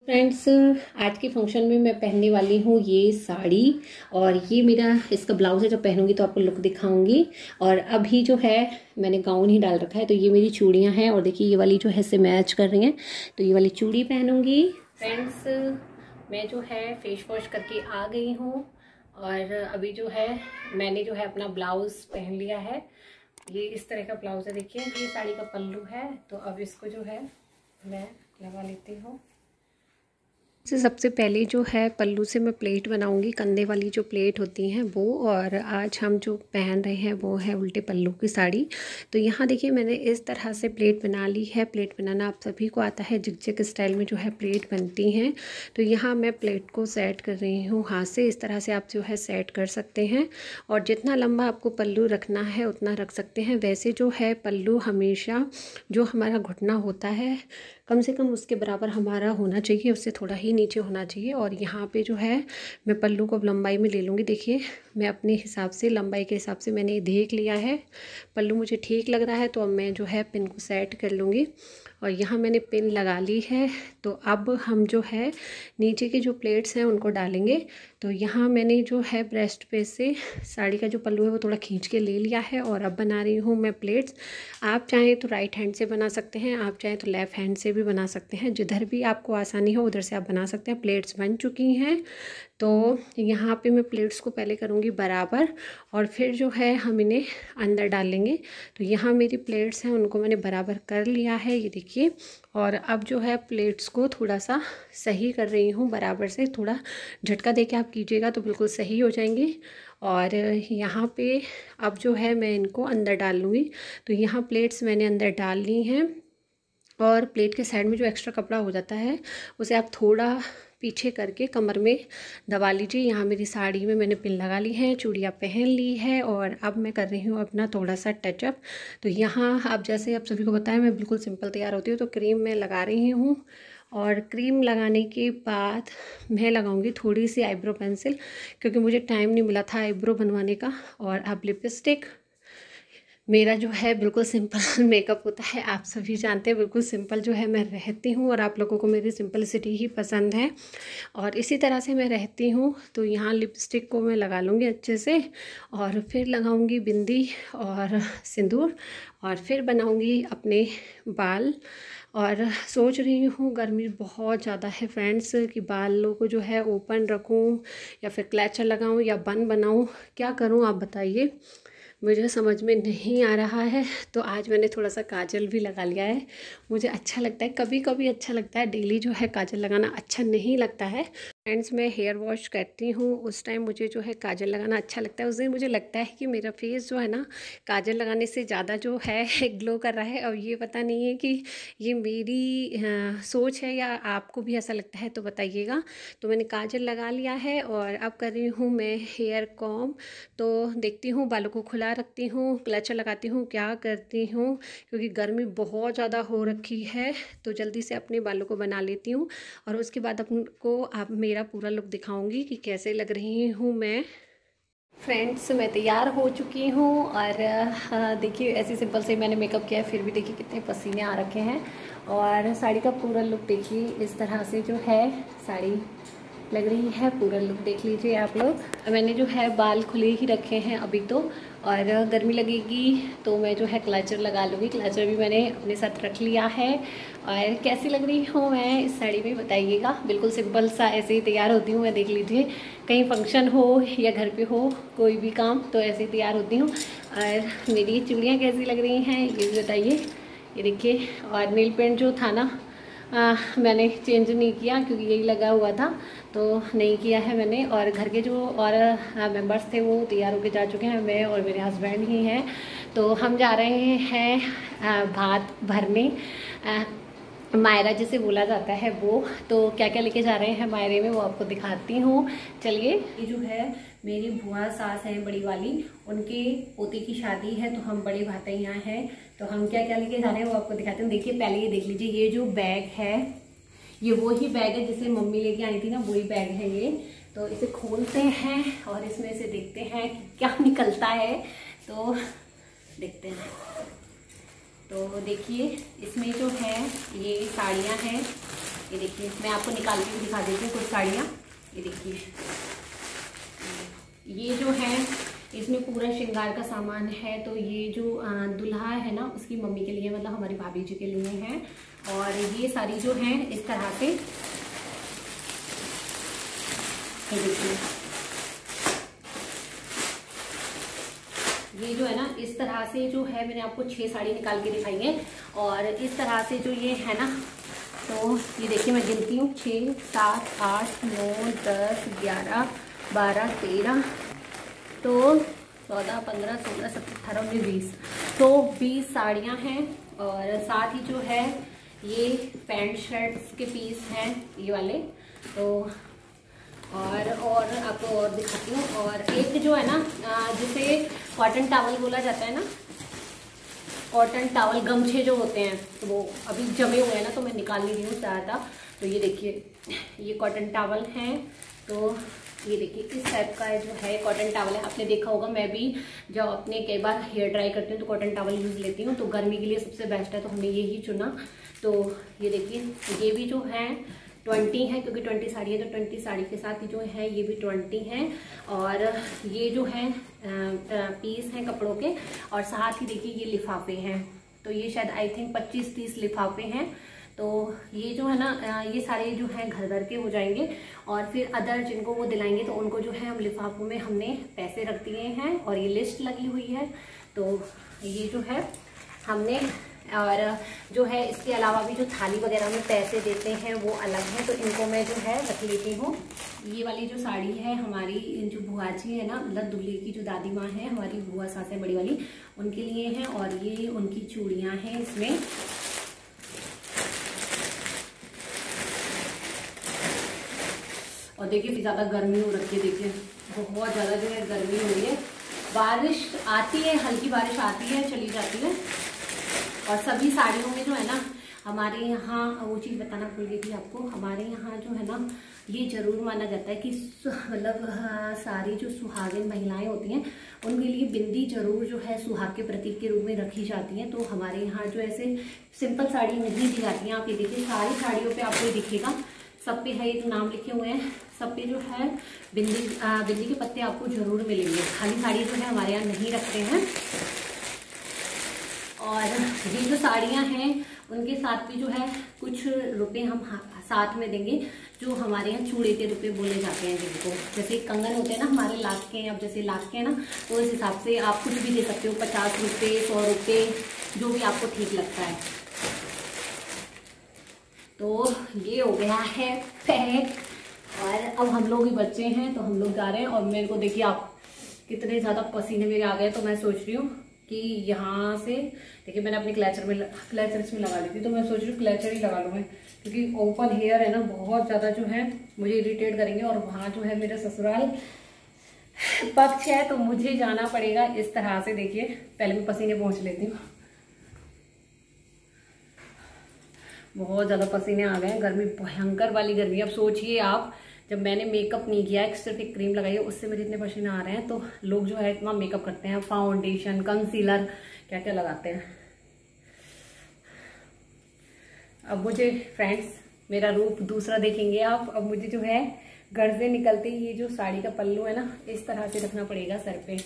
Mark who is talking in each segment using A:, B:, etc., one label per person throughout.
A: Friends, आज के function में मैं पहनने वाली हूँ ये साड़ी। और ये मेरा इसका ब्लाउज है, जब पहनूंगी तो आपको लुक दिखाऊंगी। और अभी जो है मैंने गाउन ही डाल रखा है। तो ये मेरी चूड़ियाँ हैं और देखिए ये वाली जो है इससे मैच कर रही हैं, तो ये वाली चूड़ी पहनूंगी। फ्रेंड्स, मैं जो है फेस वॉश करके आ गई हूँ और अभी जो है मैंने जो है अपना ब्लाउज पहन लिया है। ये इस तरह का ब्लाउज है, देखिए ये साड़ी का पल्लू है। तो अब इसको जो है मैं लगा लेती हूँ। सबसे पहले जो है पल्लू से मैं प्लेट बनाऊंगी, कंधे वाली जो प्लेट होती हैं वो। और आज हम जो पहन रहे हैं वो है उल्टे पल्लू की साड़ी। तो यहाँ देखिए मैंने इस तरह से प्लेट बना ली है। प्लेट बनाना आप सभी को आता है, जिग स्टाइल में जो है प्लेट बनती हैं। तो यहाँ मैं प्लेट को सेट कर रही हूँ हाथ से। इस तरह से आप जो है सेट कर सकते हैं और जितना लंबा आपको पल्लू रखना है उतना रख सकते हैं। वैसे जो है पल्लू हमेशा जो हमारा घुटना होता है कम से कम उसके बराबर हमारा होना चाहिए, उससे थोड़ा ही नीचे होना चाहिए। और यहाँ पे जो है मैं पल्लू को लंबाई में ले लूँगी। देखिए मैं अपने हिसाब से लंबाई के हिसाब से मैंने देख लिया है, पल्लू मुझे ठीक लग रहा है। तो अब मैं जो है पिन को सेट कर लूँगी और यहाँ मैंने पिन लगा ली है। तो अब हम जो है नीचे के जो प्लेट्स हैं उनको डालेंगे। तो यहाँ मैंने जो है ब्रेस्ट पे से साड़ी का जो पल्लू है वो थोड़ा खींच के ले लिया है और अब बना रही हूँ मैं प्लेट्स। आप चाहें तो राइट हैंड से बना सकते हैं, आप चाहें तो लेफ़्ट हैंड से भी बना सकते हैं, जिधर भी आपको आसानी हो उधर से आप बना सकते हैं। प्लेट्स बन चुकी हैं। तो यहाँ पे मैं प्लेट्स को पहले करूँगी बराबर और फिर जो है हम इन्हें अंदर डालेंगे। तो यहाँ मेरी प्लेट्स हैं उनको मैंने बराबर कर लिया है, ये देखिए। और अब जो है प्लेट्स को थोड़ा सा सही कर रही हूँ बराबर से। थोड़ा झटका दे के आप कीजिएगा तो बिल्कुल सही हो जाएंगे। और यहाँ पे अब जो है मैं इनको अंदर डाल लूँगी। तो यहाँ प्लेट्स मैंने अंदर डाल ली हैं और प्लेट के साइड में जो एक्स्ट्रा कपड़ा हो जाता है उसे आप थोड़ा पीछे करके कमर में दबा लीजिए। यहाँ मेरी साड़ी में मैंने पिन लगा ली है, चूड़ियाँ पहन ली है और अब मैं कर रही हूँ अपना थोड़ा सा टचअप। तो यहाँ अब जैसे आप सभी को बताया मैं बिल्कुल सिंपल तैयार होती हूँ। तो क्रीम मैं लगा रही हूँ और क्रीम लगाने के बाद मैं लगाऊंगी थोड़ी सी आईब्रो पेंसिल, क्योंकि मुझे टाइम नहीं मिला था आईब्रो बनवाने का। और अब लिपस्टिक। मेरा जो है बिल्कुल सिंपल मेकअप होता है, आप सभी जानते हैं बिल्कुल सिंपल जो है मैं रहती हूँ और आप लोगों को मेरी सिंपलिसिटी ही पसंद है और इसी तरह से मैं रहती हूँ। तो यहाँ लिपस्टिक को मैं लगा लूँगी अच्छे से और फिर लगाऊँगी बिंदी और सिंदूर और फिर बनाऊँगी अपने बाल। और सोच रही हूँ गर्मी बहुत ज़्यादा है फ्रेंड्स कि बालों को जो है ओपन रखूँ या फिर क्लचर लगाऊँ या बन बनाऊँ, क्या करूँ आप बताइए, मुझे समझ में नहीं आ रहा है। तो आज मैंने थोड़ा सा काजल भी लगा लिया है। मुझे अच्छा लगता है, कभी कभी अच्छा लगता है, डेली जो है काजल लगाना अच्छा नहीं लगता है। फ्रेंड्स, मैं हेयर वॉश करती हूँ उस टाइम मुझे जो है काजल लगाना अच्छा लगता है। उस दिन मुझे लगता है कि मेरा फेस जो है ना काजल लगाने से ज़्यादा जो है ग्लो कर रहा है। और ये पता नहीं है कि ये मेरी सोच है या आपको भी ऐसा लगता है तो बताइएगा। तो मैंने काजल लगा लिया है और अब कर रही हूँ मैं हेयर कॉम। तो देखती हूँ बालों को खुला रखती हूँ, क्लचर लगाती हूँ, क्या करती हूँ, क्योंकि गर्मी बहुत ज़्यादा हो रखी है। तो जल्दी से अपने बालों को बना लेती हूँ और उसके बाद आपको मेरा पूरा लुक दिखाऊंगी कि कैसे लग रही हूँ मैं। फ्रेंड्स, मैं तैयार हो चुकी हूँ और देखिए ऐसे सिंपल से मैंने मेकअप किया है, फिर भी देखिए कितने पसीने आ रखे हैं। और साड़ी का पूरा लुक देखिए, इस तरह से जो है साड़ी लग रही है। पूरा लुक देख लीजिए आप लोग। मैंने जो है बाल खुले ही रखे हैं अभी तो, और गर्मी लगेगी तो मैं जो है क्लचर लगा लूँगी। क्लचर भी मैंने अपने साथ रख लिया है। और कैसी लग रही हूँ मैं इस साड़ी में बताइएगा। बिल्कुल सिंपल सा ऐसे ही तैयार होती हूँ मैं, देख लीजिए कहीं फंक्शन हो या घर पे हो कोई भी काम तो ऐसे ही तैयार होती हूँ। और मेरी चूड़ियाँ कैसी लग रही हैं ये भी बताइए। ये देखिए, और नील पेंट जो था ना मैंने चेंज नहीं किया क्योंकि यही लगा हुआ था तो नहीं किया है मैंने। और घर के जो और मेंबर्स थे वो तैयार होके जा चुके हैं, मैं और मेरे हस्बैंड ही हैं। तो हम जा रहे हैं भात भरने, मायरा जिसे बोला जाता है वो। तो क्या क्या लेके जा रहे हैं मायरे में वो आपको दिखाती हूँ, चलिए। ये जो है मेरी बुआ सास हैं बड़ी वाली, उनके पोते की शादी है तो हम बड़े भाते यहाँ हैं। तो हम क्या क्या लेके जा रहे हैं वो आपको दिखाते हैं। देखिए पहले ये देख लीजिए, ये जो बैग है ये वो ही बैग है जिसे मम्मी लेके आई थी ना, वही बैग है ये। तो इसे खोलते हैं और इसमें से देखते हैं कि क्या निकलता है, तो देखते हैं। तो देखिए इसमें जो है ये साड़ियाँ हैं ये देखिए, मैं आपको निकाल के भी दिखा देती हूँ कुछ साड़ियाँ। ये देखिए, ये जो है इसमें पूरा श्रृंगार का सामान है। तो ये जो दुल्हा है ना, उसकी मम्मी के लिए, मतलब हमारी भाभी जी के लिए है। और ये साड़ी जो है इस तरह से, ये देखिए, ये जो है ना इस तरह से जो है, मैंने आपको 6 साड़ी निकाल के दिखाई है। और इस तरह से जो ये है ना, तो ये देखिए मैं गिनती हूँ, 6, 7, 8, 9, 10, 11, 12, 13, तो 14, 15, 16, 17, 18, 19, 20, तो 20 साड़ियाँ हैं। और साथ ही जो है ये पैंट शर्ट्स के पीस हैं ये वाले। तो और आपको और दिखाती हूँ। और एक जो है ना, जिसे कॉटन टॉवल बोला जाता है ना, कॉटन टॉवल गमछे जो होते हैं, तो वो अभी जमे हुए हैं ना, तो मैं निकाल नहीं रही हूँ ज़्यादा। तो ये देखिए, ये कॉटन टॉवल हैं। तो ये देखिए इस टाइप का जो है कॉटन टॉवल है। आपने देखा होगा, मैं भी जब अपने कई बार हेयर ड्राई करती हूँ तो कॉटन टॉवल यूज़ लेती हूँ। तो गर्मी के लिए सबसे बेस्ट है, तो हमने यही चुना। तो ये देखिए, ये भी जो है 20 है, क्योंकि 20 साड़ी है, तो 20 साड़ी के साथ ही जो है ये भी 20 है। और ये जो है पीस हैं कपड़ों के। और साथ ही देखिए ये लिफाफे हैं, तो ये शायद आई थिंक 25-30 लिफाफे हैं। तो ये जो है ना, ये सारे जो है घर घर के हो जाएंगे। और फिर अदर जिनको वो दिलाएंगे तो उनको जो है हम लिफाफों में हमने पैसे रख दिए हैं, और ये लिस्ट लगी हुई है। तो ये जो है हमने, और जो है इसके अलावा भी जो थाली वगैरह में पैसे देते हैं वो अलग है, तो इनको मैं जो है रख लेती हूँ। ये वाली जो साड़ी है हमारी जो बुआ जी है ना, मतलब दूल्हे की जो दादी माँ है, हमारी बुआ सास है बड़ी वाली, उनके लिए है। और ये उनकी चूड़ियाँ हैं इसमें। और देखिए ज़्यादा गर्मी हो रखी है, देखिए बहुत ज़्यादा जो है गर्मी हो रही है। बारिश आती है, हल्की बारिश आती है, चली जाती है। और सभी साड़ियों में जो है ना, हमारे यहाँ वो चीज़ बताना भूल गई थी आपको, हमारे यहाँ जो है ना, ये जरूर माना जाता है कि मतलब सारी जो सुहागिन महिलाएं होती हैं उनके लिए बिंदी जरूर जो है सुहाग के प्रतीक के रूप में रखी जाती है। तो हमारे यहाँ जो ऐसे सिंपल साड़ी नहीं दी जाती है। आप ये देखिए, सारी साड़ियों पे आपको दिखेगा, सब पे है, ये जो नाम लिखे हुए हैं सब पे जो है बिंदी के पत्ते आपको जरूर मिलेंगे। खाली साड़ी जो है हमारे यहाँ नहीं रखते हैं। और ये जो साड़ियाँ हैं उनके साथ भी जो है कुछ रुपए हम साथ में देंगे, जो हमारे यहाँ चूड़े के रुपए बोले जाते हैं जिनको, जैसे कंगन होते हैं ना हमारे लाख के, अब जैसे लाख के हैं ना, तो इस हिसाब से आप कुछ भी दे सकते हो, 50 रुपये, 100 रुपये, जो भी आपको ठीक लगता है। तो ये हो गया है पैक। और अब हम लोग ही बच्चे हैं, तो हम लोग जा रहे हैं। और मेरे को देखिए आप, कितने ज़्यादा पसीने मेरे आ गए। तो मैं सोच रही हूँ कि यहाँ से देखिए, मैंने अपने क्लचर इसमें लगा ली थी, तो मैं सोच रही हूँ क्लचर ही लगा लूँ मैं, क्योंकि ओपन हेयर है ना, बहुत ज़्यादा जो है मुझे इरिटेट करेंगे। और वहाँ जो है मेरा ससुराल पक्ष है, तो मुझे जाना पड़ेगा इस तरह से। देखिए पहले मैं पसीने पहुँच लेती हूँ, बहुत ज़्यादा पसीने आ गए हैं, गर्मी भयंकर वाली गर्मी। अब सोचिए आप, जब मैंने मेकअप नहीं किया है, सिर्फ एक क्रीम लगाई है, उससे मेरे इतने पसीने आ रहे हैं। तो लोग जो है इतना मेकअप करते हैं, फाउंडेशन, कंसीलर, क्या क्या लगाते हैं। अब मुझे फ्रेंड्स, मेरा रूप दूसरा देखेंगे आप। अब मुझे जो है घर से निकलते ही ये जो साड़ी का पल्लू है ना, इस तरह से रखना पड़ेगा सर पे,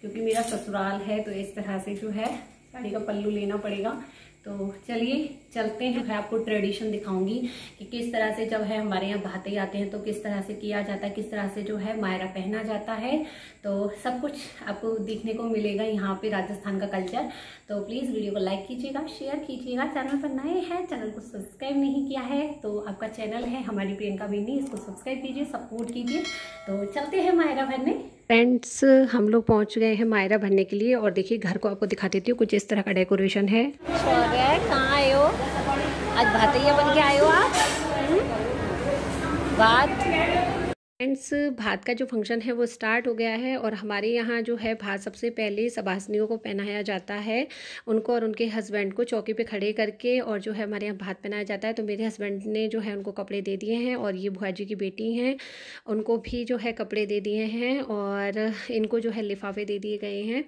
A: क्योंकि मेरा ससुराल है। तो इस तरह से जो है साड़ी का पल्लू लेना पड़ेगा। तो चलिए चलते हैं, मैं आपको ट्रेडिशन दिखाऊंगी कि किस तरह से जब है हमारे यहाँ भाते आते हैं तो किस तरह से किया जाता है, किस तरह से जो है मायरा पहना जाता है। तो सब कुछ आपको देखने को मिलेगा यहाँ पे, राजस्थान का कल्चर। तो प्लीज़ वीडियो को लाइक कीजिएगा, शेयर कीजिएगा। चैनल पर नए हैं, चैनल को सब्सक्राइब नहीं किया है तो आपका चैनल है हमारी प्रियंका बिन्नी, इसको सब्सक्राइब कीजिए, सपोर्ट कीजिए। तो चलते हैं मायरा भरने। फ्रेंड्स, हम लोग पहुंच गए हैं मायरा भरने के लिए। और देखिए घर को आपको दिखा देती हूँ, कुछ इस तरह का डेकोरेशन है। कहाँ आए हो? आज भातैया बन के आए हो आप? बात फ्रेंड्स, भात का जो फंक्शन है वो स्टार्ट हो गया है और हमारे यहाँ जो है भात सबसे पहले सबासनियों को पहनाया जाता है, उनको और उनके हस्बैंड को चौकी पे खड़े करके, और जो है हमारे यहाँ भात पहनाया जाता है। तो मेरे हस्बैंड ने जो है उनको कपड़े दे दिए हैं और ये बुआ जी की बेटी हैं, उनको भी जो है कपड़े दे दिए हैं और इनको जो है लिफाफे दे दिए गए हैं।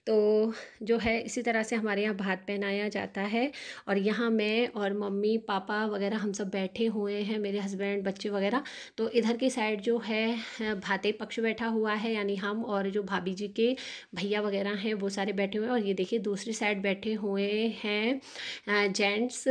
A: तो जो है इसी तरह से हमारे यहाँ भात पहनाया जाता है। और यहाँ मैं और मम्मी पापा वगैरह हम सब बैठे हुए हैं, मेरे हस्बैंड बच्चे वगैरह। तो इधर की साइड जो है भाते पक्ष बैठा हुआ है, यानी हम और जो भाभी जी के भैया वगैरह हैं वो सारे बैठे हुए हैं। और ये देखिए दूसरी साइड बैठे हुए हैं जेंट्स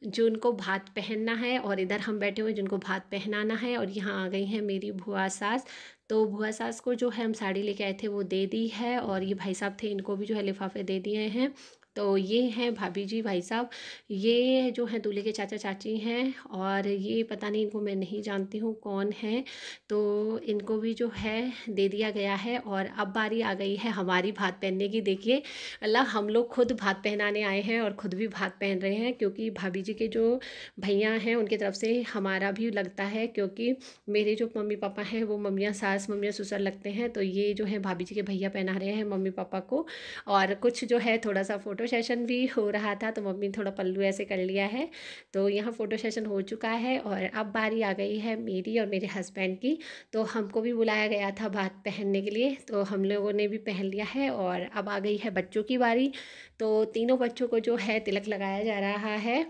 A: जिनको भात पहनना है, और इधर हम बैठे हुए जिनको भात पहनाना है। और यहाँ आ गई है मेरी बुआ सास। तो बुआ सास को जो है हम साड़ी लेके आए थे वो दे दी है, और ये भाई साहब थे इनको भी जो है लिफाफे दे दिए हैं। तो ये हैं भाभी जी भाई साहब, ये जो है दूल्हे के चाचा चाची हैं, और ये पता नहीं इनको मैं नहीं जानती हूँ कौन है। तो इनको भी जो है दे दिया गया है। और अब बारी आ गई है हमारी भात पहनने की। देखिए अल्लाह, हम लोग खुद भात पहनाने आए हैं और ख़ुद भी भात पहन रहे हैं, क्योंकि भाभी जी के जो भैया हैं उनकी तरफ से हमारा भी लगता है, क्योंकि मेरे जो मम्मी पापा हैं वो मम्मियाँ सास मम्मियाँ ससुर लगते हैं। तो ये जो है भाभी जी के भैया पहना रहे हैं मम्मी पापा को। और कुछ जो है थोड़ा सा फ़ोटो सेशन भी हो रहा था, तो मम्मी थोड़ा पल्लू ऐसे कर लिया है। तो यहाँ फ़ोटो सेशन हो चुका है और अब बारी आ गई है मेरी और मेरे हस्बैंड की। तो हमको भी बुलाया गया था भात पहनने के लिए, तो हम लोगों ने भी पहन लिया है। और अब आ गई है बच्चों की बारी। तो तीनों बच्चों को जो है तिलक लगाया जा रहा है।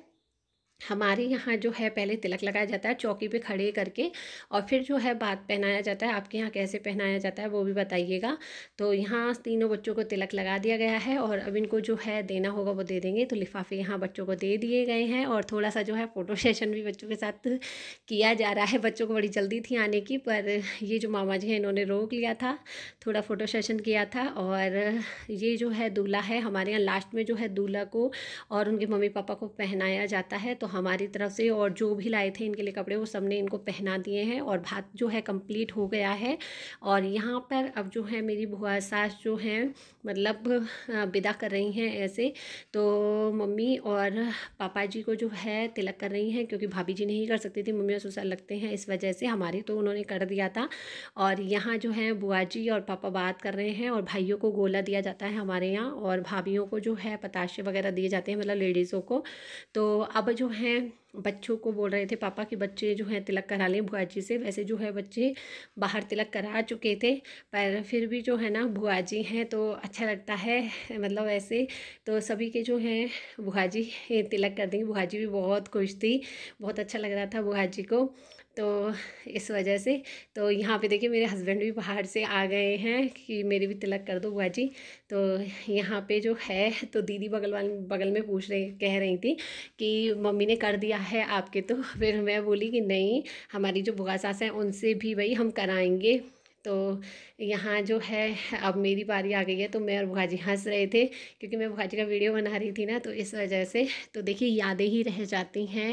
A: हमारे यहाँ जो है पहले तिलक लगाया जाता है चौकी पे खड़े करके, और फिर जो है भात पहनाया जाता है। आपके यहाँ कैसे पहनाया जाता है वो भी बताइएगा। तो यहाँ तीनों बच्चों को तिलक लगा दिया गया है, और अब इनको जो है देना होगा वो दे देंगे। तो लिफाफे यहाँ बच्चों को दे दिए गए हैं, और थोड़ा सा जो है फ़ोटो सेशन भी बच्चों के साथ किया जा रहा है। बच्चों को बड़ी जल्दी थी आने की, पर ये जो मामा जी हैं इन्होंने रोक लिया था, थोड़ा फ़ोटो सेशन किया था। और ये जो है दूल्हा है, हमारे यहाँ लास्ट में जो है दूल्हा को और उनके मम्मी पापा को पहनाया जाता है। तो हमारी तरफ से और जो भी लाए थे इनके लिए कपड़े वो सब ने इनको पहना दिए हैं, और भात जो है कंप्लीट हो गया है। और यहाँ पर अब जो है मेरी बुआ सास जो हैं मतलब विदा कर रही हैं ऐसे। तो मम्मी और पापा जी को जो है तिलक कर रही हैं, क्योंकि भाभी जी नहीं कर सकती थी, मम्मी और ससुर लगते हैं, इस वजह से हमारी तो उन्होंने कर दिया था। और यहाँ जो है बुआ जी और पापा बात कर रहे हैं, और भाइयों को गोला दिया जाता है हमारे यहाँ, और भाभीयों को जो है पताशे वगैरह दिए जाते हैं, मतलब लेडीज़ों को। तो अब जो है बच्चों को बोल रहे थे पापा कि बच्चे जो हैं तिलक करा लें बुआ जी से। वैसे जो है बच्चे बाहर तिलक करा चुके थे, पर फिर भी जो है ना बुआ जी हैं तो अच्छा लगता है, मतलब ऐसे। तो सभी के जो हैं बुआ जी तिलक कर देंगे। बुआ जी भी बहुत खुश थी, बहुत अच्छा लग रहा था बुआ जी को, तो इस वजह से। तो यहाँ पे देखिए मेरे हस्बैंड भी बाहर से आ गए हैं कि मेरी भी तिलक कर दो बुआ जी। तो यहाँ पे जो है तो दीदी बगल में पूछ रही कह रही थी कि मम्मी ने कर दिया है आपके। तो फिर मैं बोली कि नहीं, हमारी जो बुआ सास हैं उनसे भी वही हम कराएंगे। तो यहाँ जो है अब मेरी बारी आ गई है, तो मैं और बुआ जी हंस रहे थे, क्योंकि मैं बुआ जी का वीडियो बना रही थी ना, तो इस वजह से। तो देखिए यादें ही रह जाती हैं,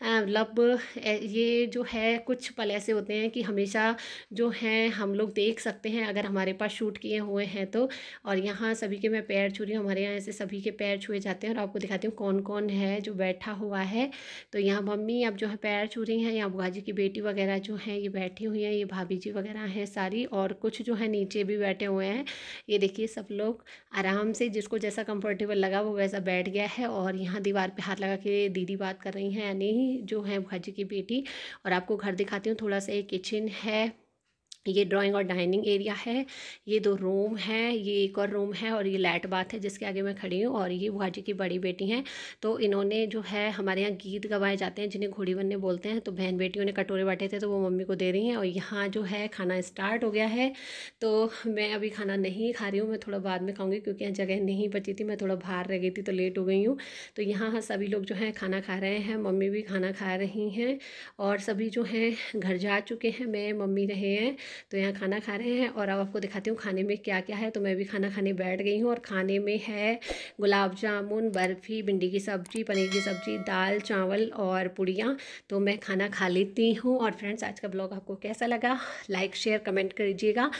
A: मतलब ये जो है कुछ पल ऐसे होते हैं कि हमेशा जो हैं हम लोग देख सकते हैं अगर हमारे पास शूट किए हुए हैं तो। और यहाँ सभी के मैं पैर छू रही हूँ, हमारे यहाँ ऐसे सभी के पैर छुए जाते हैं। और आपको दिखाती हूँ कौन कौन है जो बैठा हुआ है। तो यहाँ मम्मी अब जो है पैर छू रही हैं, यहाँ बुआ जी की बेटी वगैरह जो है ये बैठी हुई हैं, ये भाभी जी वगैरह हैं सारी, और कुछ जो है नीचे भी बैठे हुए हैं। ये देखिए सब लोग आराम से जिसको जैसा कंफर्टेबल लगा वो वैसा बैठ गया है। और यहाँ दीवार पे हाथ लगा के दीदी बात कर रही हैं, यानी जो है बुआ जी की बेटी। और आपको घर दिखाती हूँ थोड़ा सा, एक किचन है, ये ड्राइंग और डाइनिंग एरिया है, ये 2 रूम है, ये एक और रूम है, और ये लैट बाथ है जिसके आगे मैं खड़ी हूँ। और ये बुआ जी की बड़ी बेटी हैं, तो इन्होंने जो है हमारे यहाँ गीत गवाए जाते हैं जिन्हें घोड़ी बनने बोलते हैं। तो बहन बेटियों ने कटोरे बांटे थे तो वो मम्मी को दे रही हैं। और यहाँ जो है खाना स्टार्ट हो गया है, तो मैं अभी खाना नहीं खा रही हूँ, मैं थोड़ा बाद में खाऊँगी, क्योंकि यहाँ जगह नहीं बची थी, मैं थोड़ा बाहर रह गई थी तो लेट हो गई हूँ। तो यहाँ सभी लोग जो हैं खाना खा रहे हैं, मम्मी भी खाना खा रही हैं, और सभी जो हैं घर जा चुके हैं, मैं मम्मी रहे हैं। तो यहाँ खाना खा रहे हैं। और अब आपको दिखाती हूँ खाने में क्या क्या है। तो मैं भी खाना खाने बैठ गई हूँ, और खाने में है गुलाब जामुन, बर्फ़ी, भिंडी की सब्ज़ी, पनीर की सब्ज़ी, दाल चावल और पूड़ियाँ। तो मैं खाना खा लेती हूँ। और फ्रेंड्स, आज का ब्लॉग आपको कैसा लगा, लाइक शेयर कमेंट करिएगा।